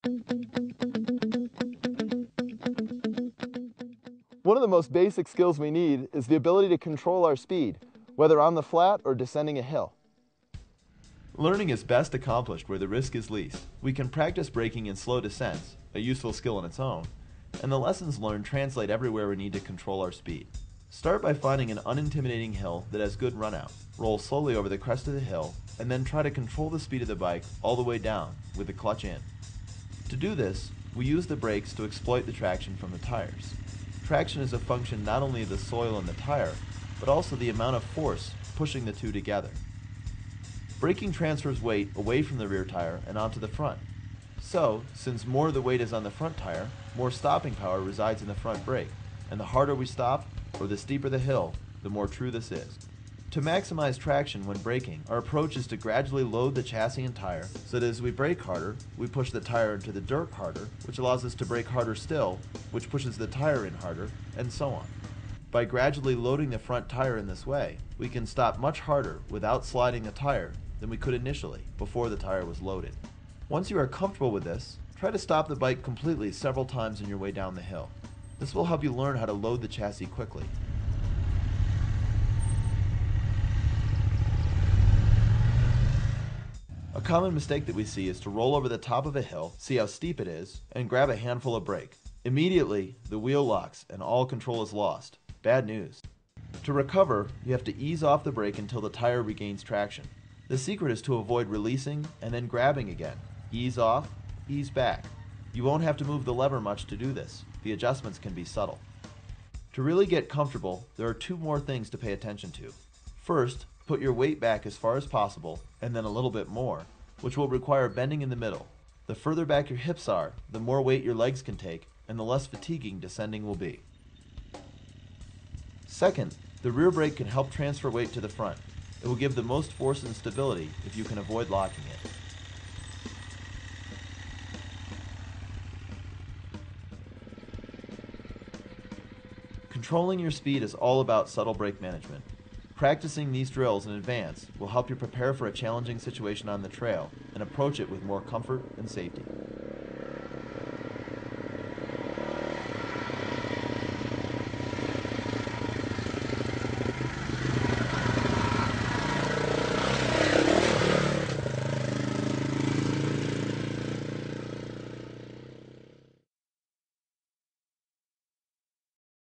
One of the most basic skills we need is the ability to control our speed, whether on the flat or descending a hill. Learning is best accomplished where the risk is least. We can practice braking in slow descents, a useful skill in its own, and the lessons learned translate everywhere we need to control our speed. Start by finding an unintimidating hill that has good runout. Roll slowly over the crest of the hill, and then try to control the speed of the bike all the way down with the clutch in. To do this, we use the brakes to exploit the traction from the tires. Traction is a function not only of the soil and the tire, but also the amount of force pushing the two together. Braking transfers weight away from the rear tire and onto the front. So, since more of the weight is on the front tire, more stopping power resides in the front brake, and the harder we stop, or the steeper the hill, the more true this is. To maximize traction when braking, our approach is to gradually load the chassis and tire so that as we brake harder, we push the tire into the dirt harder, which allows us to brake harder still, which pushes the tire in harder, and so on. By gradually loading the front tire in this way, we can stop much harder without sliding the tire than we could initially, before the tire was loaded. Once you are comfortable with this, try to stop the bike completely several times on your way down the hill. This will help you learn how to load the chassis quickly. A common mistake that we see is to roll over the top of a hill, see how steep it is, and grab a handful of brake. Immediately, the wheel locks and all control is lost. Bad news. To recover, you have to ease off the brake until the tire regains traction. The secret is to avoid releasing and then grabbing again. Ease off, ease back. You won't have to move the lever much to do this. The adjustments can be subtle. To really get comfortable, there are two more things to pay attention to. First, put your weight back as far as possible, and then a little bit more, which will require bending in the middle. The further back your hips are, the more weight your legs can take, and the less fatiguing descending will be. Second, the rear brake can help transfer weight to the front. It will give the most force and stability if you can avoid locking it. Controlling your speed is all about subtle brake management. Practicing these drills in advance will help you prepare for a challenging situation on the trail and approach it with more comfort and safety.